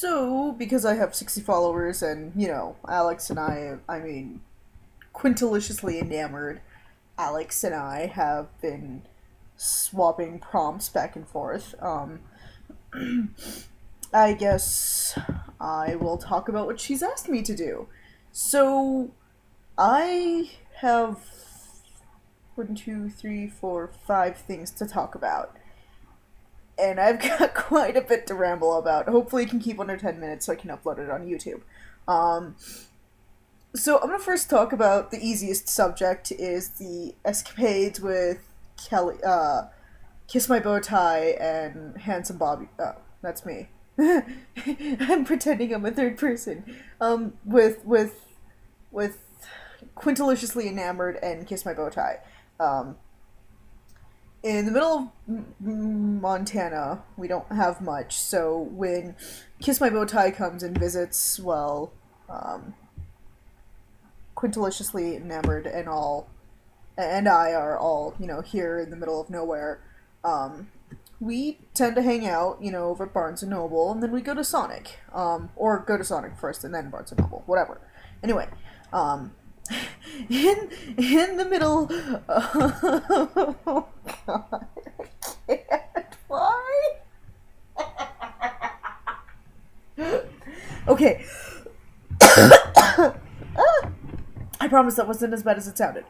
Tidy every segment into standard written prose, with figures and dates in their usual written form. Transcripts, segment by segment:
So, because I have 60 followers and, Alex and I mean, quintiliciously enamored, Alex and I have been swapping prompts back and forth. I guess I will talk about what she's asked me to do. So, I have one, two, three, four, five things to talk about. And I've got quite a bit to ramble about. Hopefully, I can keep under 10 minutes so I can upload it on YouTube. Um, so, I'm gonna first talk about the easiest subject is the escapades with Kelly, Kiss My Bow Tie and Handsome Bobby. Oh, that's me. I'm pretending I'm a third person. With quintiliciously enamored and Kiss My Bow Tie. Um, in the middle of Montana, we don't have much, so when Kiss My Bow Tie comes and visits, well, um, quintiliciously enamored and I are all, here in the middle of nowhere. Um, we tend to hang out, over at Barnes and Noble, and then we go to Sonic. Or go to Sonic first and then Barnes and Noble, whatever. Anyway, um, in the middle. Oh God, I can't. Why? Okay. I promise that wasn't as bad as it sounded.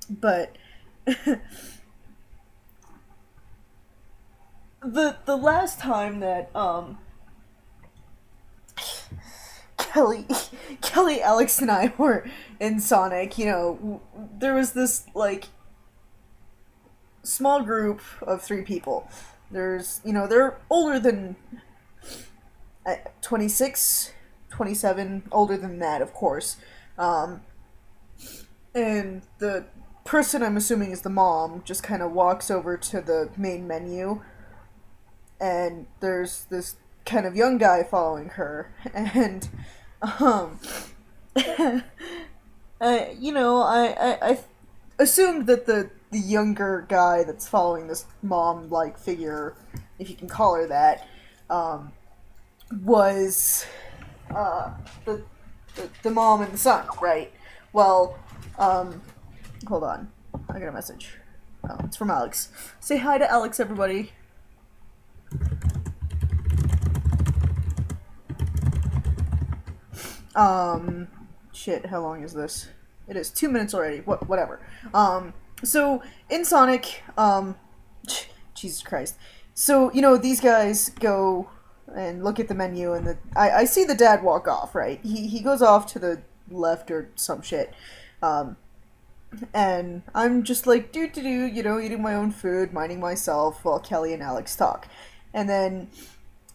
But the last time that Kelly, Kelly, Alex, and I were in Sonic, there was this like small group of three people. They're older than 26, 27, older than that, of course. Um, and the person I'm assuming is the mom just kind of walks over to the main menu, and there's this kind of young guy following her, and um, I assumed that the younger guy that's following this mom like figure, if you can call her that, was uh, the, the mom and the son, right? Well, hold on, I got a message. Oh, it's from Alex. Say hi to Alex, everybody. Shit, how long is this? It is 2 minutes already. Whatever. So in Sonic, Jesus Christ. So these guys go and look at the menu, and I see the dad walk off. Right, he goes off to the left or some shit. And I'm just like eating my own food, minding myself while Kelly and Alex talk, and then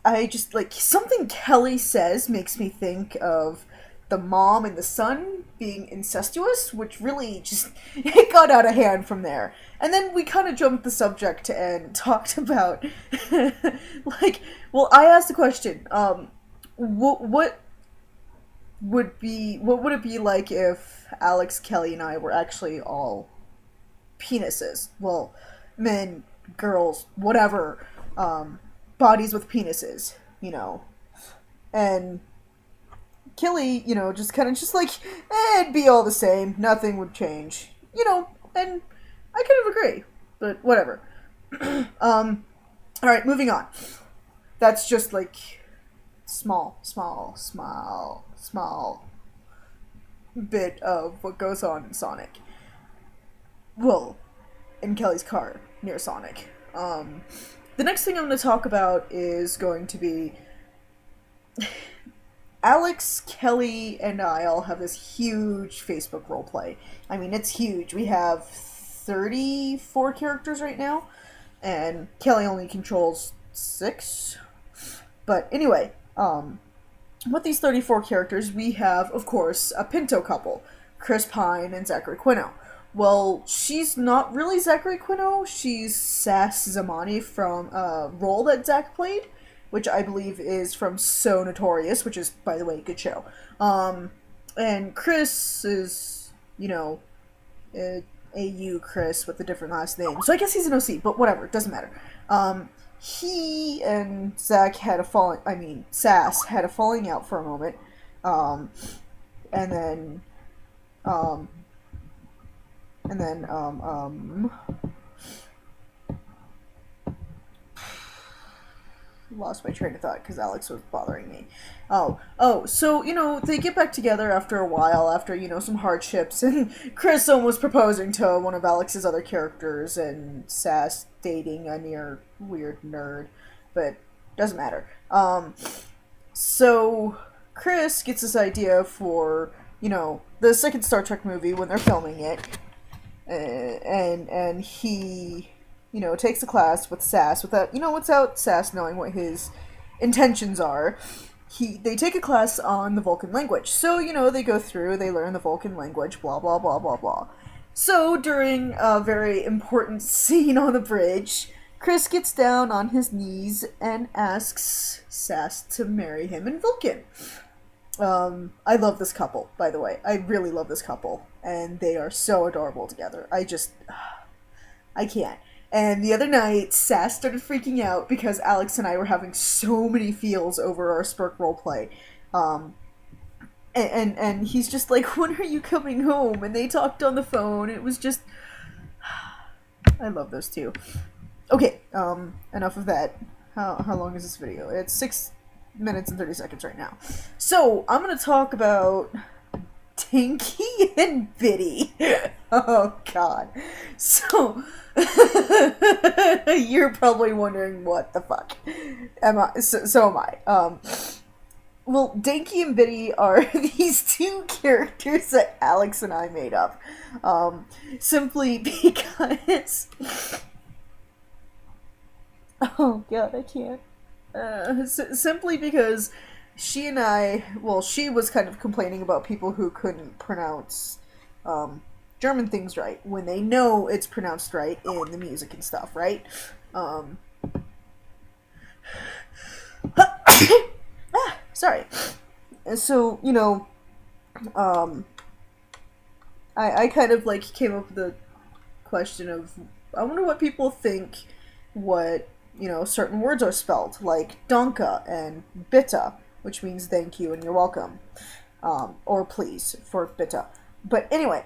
I just like something Kelly says makes me think of the mom and the son being incestuous, which really just it got out of hand from there. And then we kind of jumped the subject and talked about I asked the question, what would it be like if Alex, Kelly, and I were actually all penises? Well, men, girls, whatever, bodies with penises, and Kelly, just kind of just like, it'd be all the same, nothing would change, and I kind of agree, but whatever. Alright, moving on. That's just like small bit of what goes on in Sonic. Well, in Kelly's car near Sonic. The next thing I'm going to talk about is going to be Alex, Kelly, and I all have this huge Facebook roleplay. I mean, it's huge. We have 34 characters right now, and Kelly only controls 6. But anyway, with these 34 characters, we have, of course, a Pinto couple, Chris Pine and Zachary Quino. Well, she's not really Zachary Quino, she's Sass Zamani from a role that Zach played, which I believe is from So Notorious, which is, by the way, a good show. And Chris is, AU Chris with a different last name. So I guess he's an OC, but whatever, it doesn't matter. he and Zach had a falling. I mean, Sass had a falling out for a moment, um, and then, um, and then, lost my train of thought because Alex was bothering me. So, they get back together after a while, after, some hardships, and Chris almost proposing to one of Alex's other characters, and Sass dating a near weird nerd, but doesn't matter. So Chris gets this idea for, the second Star Trek movie when they're filming it, and he takes a class with Sass without Sass knowing what his intentions are. They take a class on the Vulcan language. So, they go through, they learn the Vulcan language, blah, blah, blah, blah, blah. So, during a very important scene on the bridge, Chris gets down on his knees and asks Sass to marry him in Vulcan. I love this couple, by the way. I really love this couple. And they are so adorable together. I can't. And the other night, Sass started freaking out because Alex and I were having so many feels over our Spurk roleplay. And he's just like, when are you coming home? And they talked on the phone. It was just... I love those two. Okay, enough of that. How long is this video? It's 6 minutes and 30 seconds right now. So, I'm going to talk about Tinky and Biddy. Oh, God. So... You're probably wondering what the fuck am I? So am I. Well, Dinky and Biddy are these two characters that Alex and I made up, simply because. Oh God, I can't. Simply because she and I. Well, she was kind of complaining about people who couldn't pronounce. German things right when they know it's pronounced right in the music and stuff, right? Sorry. So, I kind of came up with the question of, I wonder what people think what, certain words are spelled, like danke and bitte, which means thank you and you're welcome, or please for bitte. But anyway,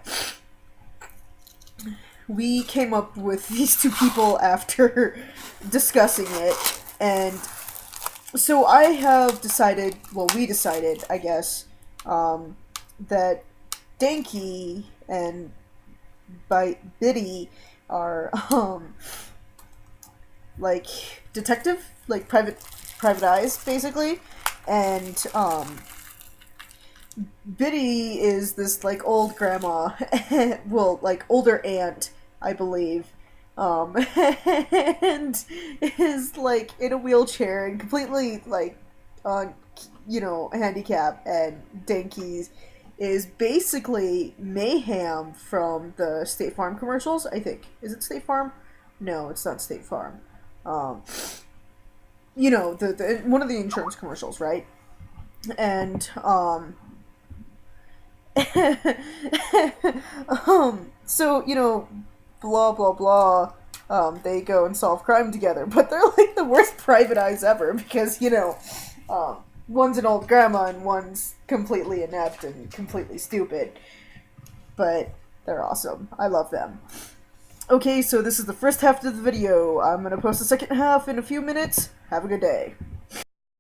we came up with these two people after discussing it, and so I have decided, well, we decided, I guess, that Danky and Biddy are, detective, private eyes, basically, and, Biddy is this, old grandma, well, older aunt, I believe, and is, in a wheelchair and completely, on, handicap, and Danky's is basically Mayhem from the State Farm commercials, I think. Is it State Farm? No, it's not State Farm. The one of the insurance commercials, right? And, so, blah, blah, blah, they go and solve crime together, but they're, the worst private eyes ever, because, one's an old grandma and one's completely inept and completely stupid, but they're awesome. I love them. Okay, so this is the first half of the video. I'm gonna post the second half in a few minutes. Have a good day.